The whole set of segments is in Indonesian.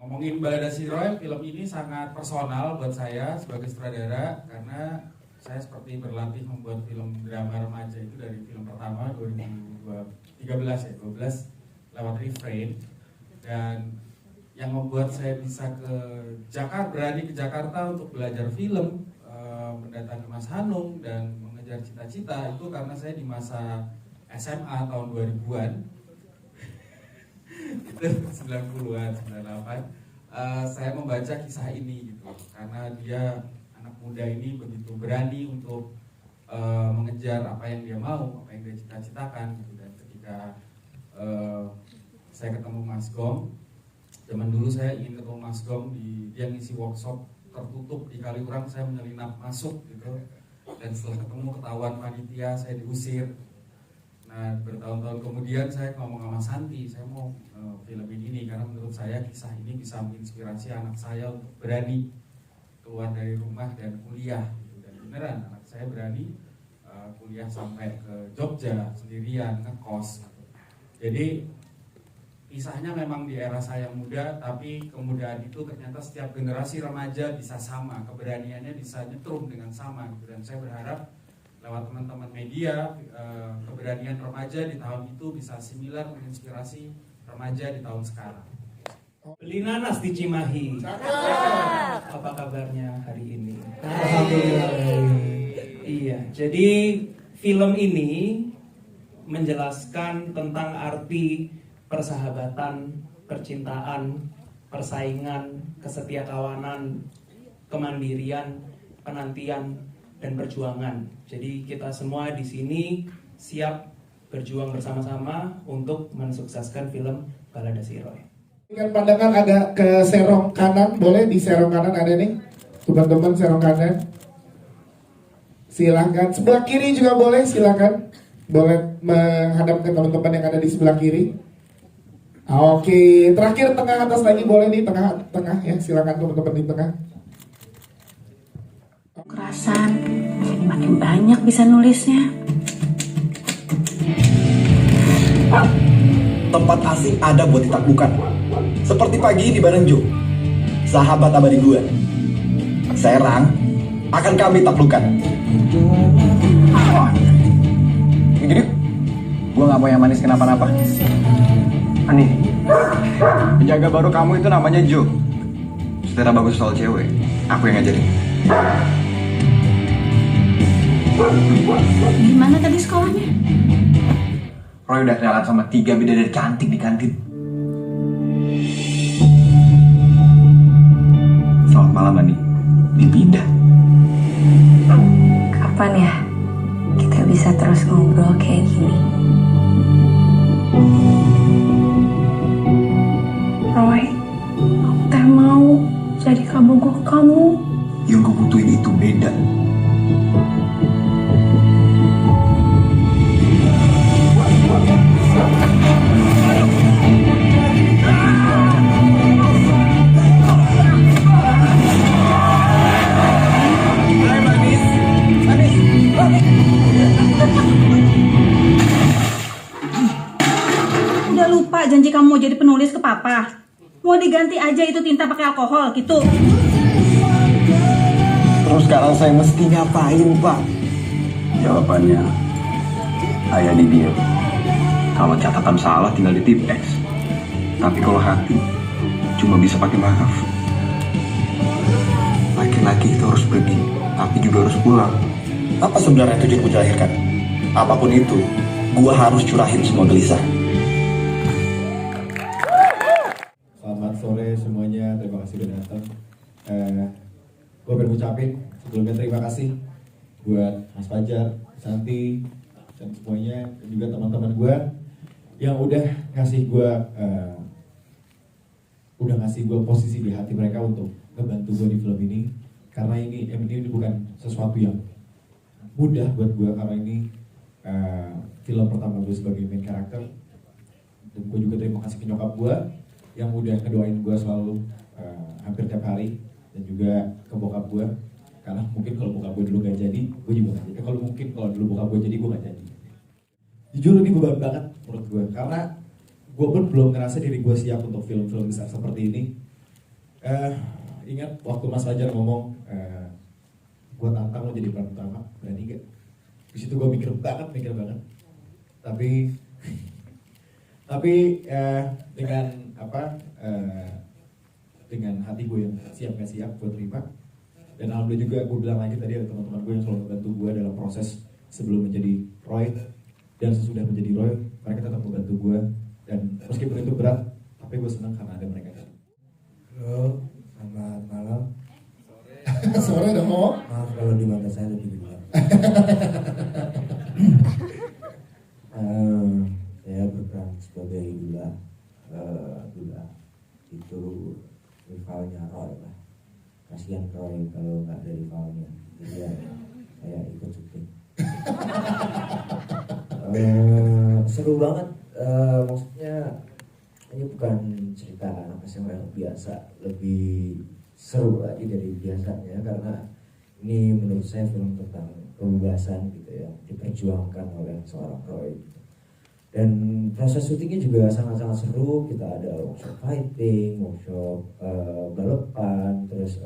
Ngomongin Balada Si Roy, film ini sangat personal buat saya sebagai sutradara karena saya seperti berlatih membuat film drama remaja itu dari film pertama 2013 ya, 12 lewat Refrain. Dan yang membuat saya bisa berani ke Jakarta untuk belajar film, mendatangi Mas Hanung dan mengejar cita-cita itu karena saya di masa SMA tahun 2000-an itu 90-an, 98 saya membaca kisah ini gitu karena dia anak muda ini begitu berani untuk mengejar apa yang dia mau, apa yang dia cita-citakan gitu. Dan ketika saya ketemu Mas Gong, zaman dulu saya ingin ketemu Mas Gong dia ngisi workshop tertutup di Kaliurang, saya menyelinap masuk gitu, dan setelah ketemu ketahuan panitia saya diusir. Nah, bertahun-tahun kemudian saya ngomong sama Santi, saya mau filmin ini karena menurut saya kisah ini bisa menginspirasi anak saya untuk berani keluar dari rumah dan kuliah gitu. Dan beneran anak saya berani kuliah sampai ke Jogja sendirian, ngekos gitu. Jadi kisahnya memang di era saya muda, tapi kemudahan itu ternyata setiap generasi remaja bisa sama, keberaniannya bisa nyetrum dengan sama gitu. Dan saya berharap lewat teman-teman media, keberanian remaja di tahun itu bisa similar menginspirasi remaja di tahun sekarang. Beli nanas di Cimahi. Apa kabarnya hari ini? Alhamdulillah. Iya, jadi film ini menjelaskan tentang arti persahabatan, percintaan, persaingan, kesetiakawanan, kemandirian, penantian, dan perjuangan. Jadi kita semua di sini siap berjuang bersama-sama untuk mensukseskan film Balada Si Roy. Dengan pandangan agak ke serong kanan, boleh di serong kanan ada nih, teman-teman serong kanan. Silakan, sebelah kiri juga boleh, silakan. Boleh menghadap ke teman-teman yang ada di sebelah kiri. Oke, terakhir tengah atas lagi boleh nih, tengah ya, silakan teman-teman di tengah. Kerasan, jadi makin banyak bisa nulisnya. Tempat asing ada buat ditaklukkan. Seperti pagi ini bareng Jo, sahabat abadi gue. Serang akan kami taklukkan. Jadi, gue gak mau yang manis kenapa-napa. Ani, penjaga baru kamu itu namanya Jo. Saudara bagus soal cewek, aku yang ngajarin. Gimana tadi sekolahnya? Roy udah kenalan sama 3 bidadari cantik di kantin. Selamat malam, Ani. Mimpi indah. Kapan ya kita bisa terus ngobrol kayak gini? Roy, aku teh mau jadi kabogoh kamu. Yang gue butuhin itu beda. Udah lupa janji kamu mau jadi penulis ke papa. Mau diganti aja itu tinta pakai alkohol gitu. Terus sekarang saya mesti ngapain, Pak? Jawabannya ayah di dia. Kalau catatan salah tinggal di tip X. Tapi kalau hati cuma bisa pakai maaf. Laki-laki itu harus pergi, tapi juga harus pulang. Apa sebenarnya tujuan gue dilahirkan? Apapun itu, gua harus curahin semua gelisah. Selamat sore semuanya, terima kasih sudah datang. Gue pengen ucapin sebelumnya terima kasih buat Mas Fajar, Santi, dan semuanya, dan juga teman-teman gue yang udah ngasih gue posisi di hati mereka untuk ngebantu gue di film ini. Karena ini bukan sesuatu yang mudah buat gue, karena ini film pertama gue sebagai main karakter. Dan gue juga terima kasih ke nyokap gue yang udah ngedoain gue selalu hampir tiap hari, dan juga ke bokap gue, karena mungkin kalau bokap gue dulu gak jadi, gue juga gak jadi. Kalau dulu bokap gue jadi, gue gak jadi. Jujur ini beban banget menurut gue, karena gue pun belum ngerasa diri gue siap untuk film-film besar seperti ini. Ingat waktu Mas Fajar ngomong, gue tantang lo jadi peran utama, berani gak? Di situ gue mikir banget. Tapi dengan dengan hati gue yang siap gak siap gue terima. Dan alhamdulillah juga gue bilang lagi tadi ada teman-teman gue yang selalu membantu gue dalam proses sebelum menjadi Roy dan sesudah menjadi Roy, mereka tetap membantu gue. Dan meskipun itu berat, tapi gue senang karena ada mereka. Halo, selamat malam. Sore dong, Mo. Maaf kalau di mata saya lebih gelap. Saya berperan sebagai Dula. Dula itu rivalnya Roy lah. Kasihan Roy kalau nggak ada rivalnya. Jadi ya, saya ikut syuting. Seru banget. Maksudnya ini bukan cerita anak SMA yang biasa, lebih seru lagi dari biasanya karena ini menurut saya film tentang kebebasan gitu ya, diperjuangkan oleh seorang Roy. Dan proses syutingnya juga sangat-sangat seru. Kita ada workshop fighting, workshop balapan, terus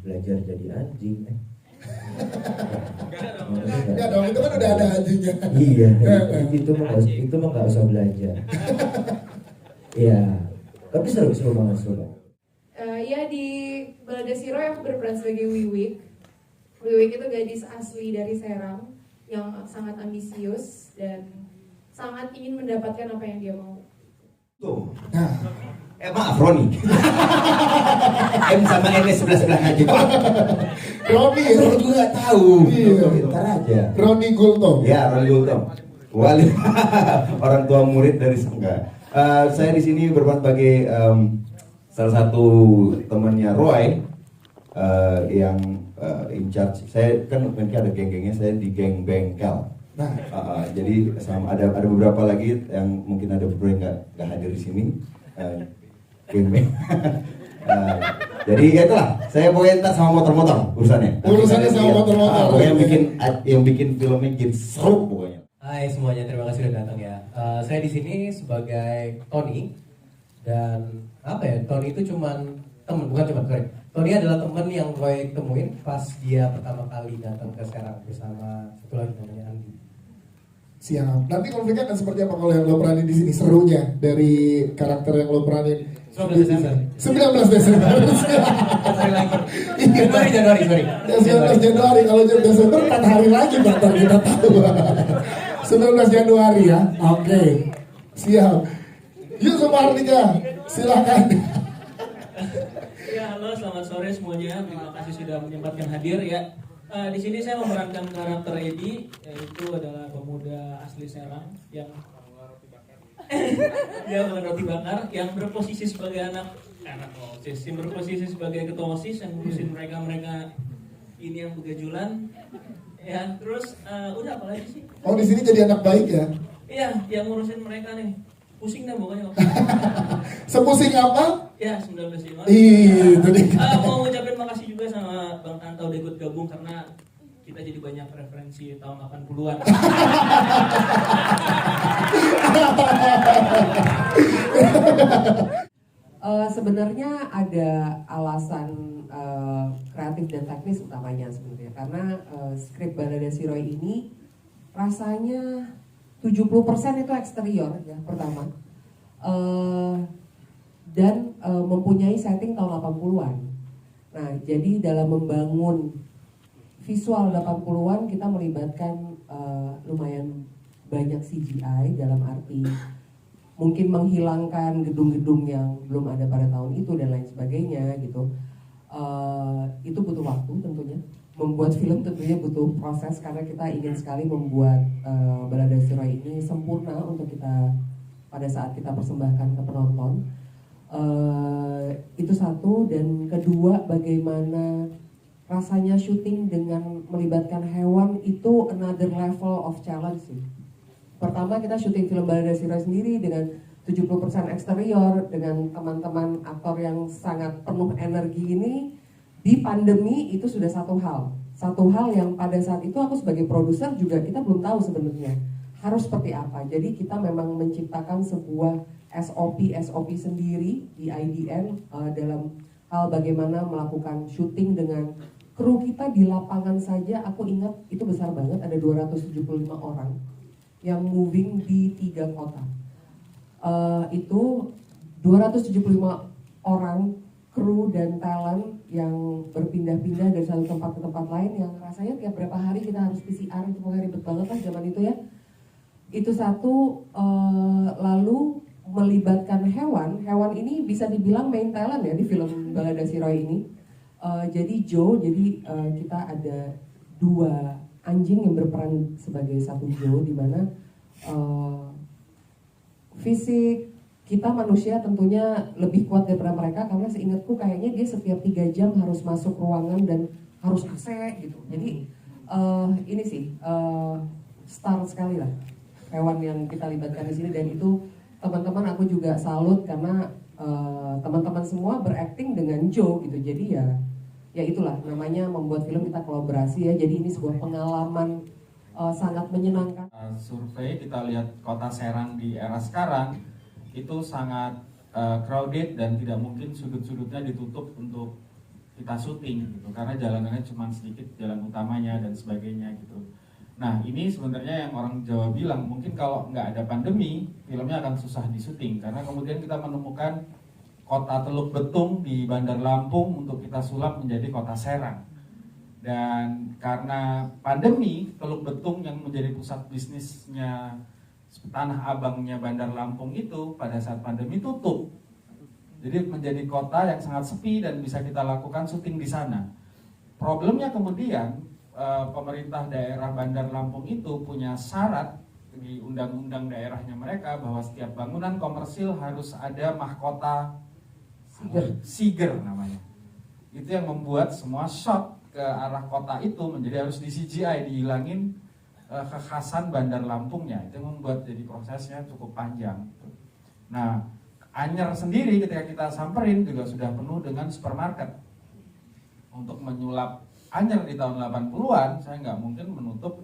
belajar jadi anjing. Enggak dong, itu kan udah ada anjingnya. Iya, itu mah nggak usah belajar. Iya, tapi seru banget. Ya di Balada Si Roy aku berperan sebagai Wiwik. Wiwik itu gadis asli dari Serang yang sangat ambisius dan sangat ingin mendapatkan apa yang dia mau. Tuh. Maaf Roni. M sama N sebelah aja. Roni ya? Roni gue gak tahu. Ntar aja. Roni Gultom. Ya, Roni Gultom. Wali orang tua murid dari Sangga. Saya di sini berperan sebagai salah satu temannya Roy yang in charge. Saya kan mungkin ada geng-gengnya, saya di geng bengkel. Nah, jadi sama ada beberapa lagi yang mungkin ada beberapa yang nggak hadir di sini. Geng-geng. Jadi ya itulah, saya pokoknya ntar sama motor-motor urusannya. Urusannya sama motor-motor. Pokoknya yang bikin filmnya jadi seru pokoknya. Hai semuanya, terima kasih sudah datang ya. Saya di sini sebagai Tony dan Tony itu Tony adalah teman yang Roy temuin pas dia pertama kali datang ke Serang bersama satu lagi namanya Andi. Siap. Nanti konfliknya akan seperti apa kalau yang lo peranin di sini? Serunya dari karakter yang lo peranin. 19 Desember. 19 Desember. Januari. 19 Januari, kalau Desember 4 hari lagi bakal kita tahu. 19 Januari ya. Oke. Siap. Yuk Sumartika, silakan. Ya, halo, selamat sore semuanya. Terima kasih sudah menyempatkan hadir ya. Di sini saya memerankan karakter Edi, yaitu adalah pemuda asli Serang yang roti bakar, yang berposisi sebagai anak OSIS, yang berposisi sebagai ketua OSIS yang ngurusin mereka ini yang begajulan. Ya, terus udah apa lagi sih? Oh, di sini jadi anak baik ya? Iya, yang ngurusin mereka nih. Pusing dah pokoknya. Sepusing apa? Ya, 19 Januari. Itu deh. Mau ngucapin makasih juga sama Bang Tanto udah ikut gabung karena kita jadi banyak referensi tahun 80-an. Sebenarnya ada alasan kreatif dan teknis utamanya sebenarnya karena skrip Balada Si Roy ini rasanya 70% itu eksterior ya pertama dan mempunyai setting tahun 80-an. Nah, jadi dalam membangun visual 80-an kita melibatkan lumayan banyak CGI dalam arti mungkin menghilangkan gedung-gedung yang belum ada pada tahun itu dan lain sebagainya gitu. Itu butuh waktu tentunya. Membuat film tentunya butuh proses karena kita ingin sekali membuat Balada Si Roy ini sempurna untuk kita pada saat kita persembahkan ke penonton. Itu satu, dan kedua bagaimana rasanya syuting dengan melibatkan hewan itu another level of challenge sih. Pertama kita syuting film Balada Si Roy sendiri dengan 70% eksterior dengan teman-teman aktor yang sangat penuh energi ini. Di pandemi itu sudah satu hal yang pada saat itu aku sebagai produser juga kita belum tahu sebenarnya harus seperti apa. Jadi kita memang menciptakan sebuah SOP sendiri di IDN dalam hal bagaimana melakukan syuting dengan kru kita di lapangan saja. Aku ingat itu besar banget, ada 275 orang yang moving di 3 kota. Itu 275 orang kru dan talent yang berpindah-pindah dari satu tempat ke tempat lain, yang rasanya tiap berapa hari kita harus PCR, itu pokoknya ribet banget lah zaman itu ya. Itu satu. Lalu melibatkan hewan ini bisa dibilang main talent ya di film Balada Si Roy ini. Jadi Joe, kita ada 2 anjing yang berperan sebagai satu Joe, di mana fisik kita manusia tentunya lebih kuat daripada mereka, karena seingatku kayaknya dia setiap 3 jam harus masuk ruangan dan harus AC gitu. Jadi ini sih star sekali lah hewan yang kita libatkan di sini, dan itu teman-teman aku juga salut karena teman-teman semua berakting dengan Joe gitu. Jadi ya itulah namanya membuat film, kita kolaborasi ya. Jadi ini sebuah pengalaman sangat menyenangkan. Survei kita lihat kota Serang di era sekarang itu sangat crowded dan tidak mungkin sudut-sudutnya ditutup untuk kita syuting gitu, karena jalanannya cuma sedikit, jalan utamanya dan sebagainya gitu. Nah ini sebenarnya yang orang Jawa bilang, mungkin kalau nggak ada pandemi filmnya akan susah disyuting, karena kemudian kita menemukan kota Teluk Betung di Bandar Lampung untuk kita sulap menjadi kota Serang. Dan karena pandemi, Teluk Betung yang menjadi pusat bisnisnya Tanah Abangnya Bandar Lampung itu pada saat pandemi tutup. Jadi menjadi kota yang sangat sepi dan bisa kita lakukan syuting di sana. Problemnya kemudian pemerintah daerah Bandar Lampung itu punya syarat di undang-undang daerahnya mereka bahwa setiap bangunan komersil harus ada mahkota siger namanya. Itu yang membuat semua shot ke arah kota itu menjadi harus di CGI, dihilangin kekhasan Bandar Lampungnya. Itu membuat jadi prosesnya cukup panjang. Nah, Anyer sendiri ketika kita samperin juga sudah penuh dengan supermarket. Untuk menyulap Anyer di tahun 80-an, saya nggak mungkin menutup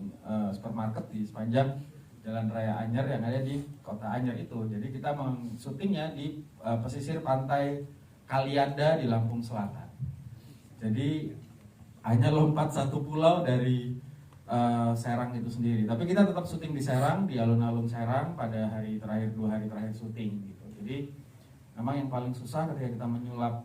supermarket di sepanjang Jalan Raya Anyer yang ada di kota Anyer itu. Jadi kita syutingnya di pesisir pantai Kalianda di Lampung Selatan. Jadi hanya lompat satu pulau dari Serang itu sendiri. Tapi kita tetap syuting di Serang, di alun-alun Serang pada hari terakhir, 2 hari terakhir syuting gitu. Jadi memang yang paling susah ketika kita menyulap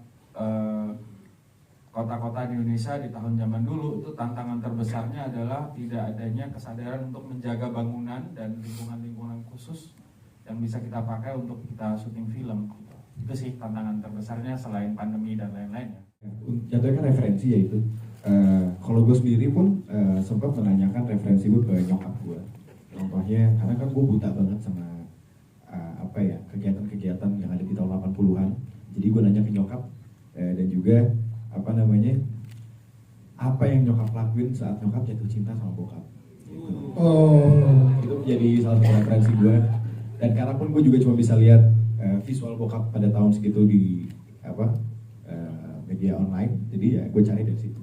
kota-kota di Indonesia di tahun zaman dulu, itu tantangan terbesarnya adalah tidak adanya kesadaran untuk menjaga bangunan dan lingkungan-lingkungan khusus yang bisa kita pakai untuk kita syuting film gitu. Itu sih tantangan terbesarnya selain pandemi dan lain-lainnya. Jatuhnya kan referensi ya itu. Kalau gue sendiri pun sempat menanyakan referensi gue ke nyokap gue. Contohnya, karena kan gue buta banget sama kegiatan-kegiatan yang ada di tahun 80-an. Jadi gue nanya ke nyokap dan juga apa yang nyokap lakuin saat nyokap jatuh cinta sama bokap. Gitu. Itu jadi salah satu referensi gue. Dan karena pun gue juga cuma bisa lihat visual bokap pada tahun segitu di media online, jadi ya gue cari dari situ.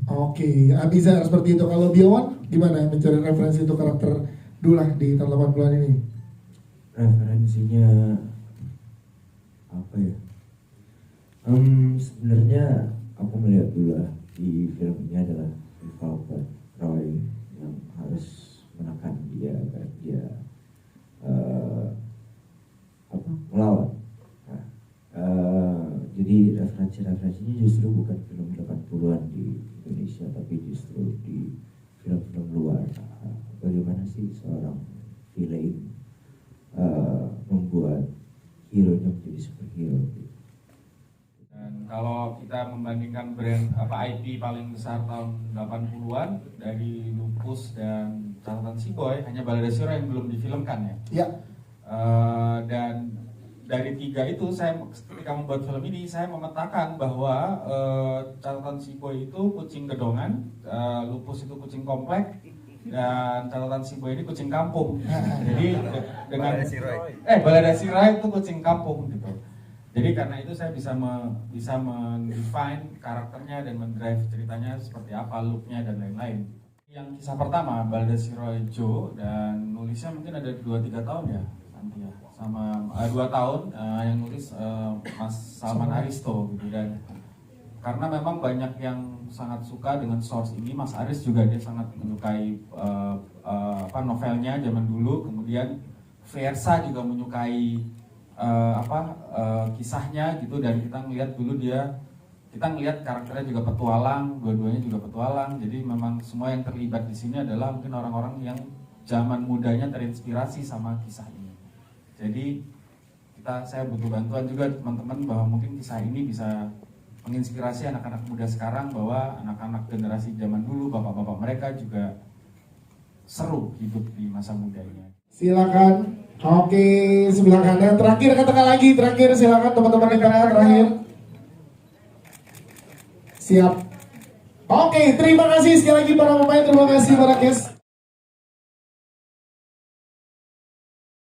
Oke, Abiza seperti itu. Kalau Biawan gimana mencari referensi untuk karakter Dullah di tahun 80-an ini? Referensinya apa ya? Sebenarnya aku melihat Dullah di film ini adalah rival buat Roy yang harus menekan dia agar dia melawan. Jadi referensinya justru bukan film 80-an di Indonesia, tapi justru di film-film luar. Bagaimana sih seorang villain membuat hero-nya menjadi superhero. Dan kalau kita membandingkan brand IP paling besar tahun 80-an dari Lupus dan Catatan Si Boy, hanya Balada Si Roy yang belum difilmkan ya. Dan dari 3 itu saya ketika membuat film ini saya memetakan bahwa Catatan Si Boy itu kucing gedongan, Lupus itu kucing komplek, dan Catatan Si Boy ini kucing kampung. Jadi dengan Balada Si Roy itu kucing kampung gitu. Jadi karena itu saya bisa mendefine karakternya dan mendrive ceritanya seperti apa, looknya dan lain-lain. Yang kisah pertama Balada Si Roy Joe, dan nulisnya mungkin ada 2-3 tahun ya nanti ya, sama 2 tahun yang nulis Mas Salman Aristo gitu. Dan karena memang banyak yang sangat suka dengan Source ini. Mas Aris juga dia sangat menyukai novelnya zaman dulu, kemudian Versa juga menyukai kisahnya gitu, dan kita ngelihat karakternya juga petualang, dua-duanya juga petualang. Jadi memang semua yang terlibat di sini adalah mungkin orang-orang yang zaman mudanya terinspirasi sama kisah ini. Jadi saya butuh bantuan juga teman-teman bahwa mungkin kisah ini bisa menginspirasi anak-anak muda sekarang, bahwa anak-anak generasi zaman dulu, bapak-bapak mereka juga seru hidup di masa mudanya. Silakan. Oke, sebelah kanan. Terakhir katakan lagi, terakhir silakan teman-teman di kanan terakhir. Siap. Oke, terima kasih sekali lagi para pemain, terima kasih para guest.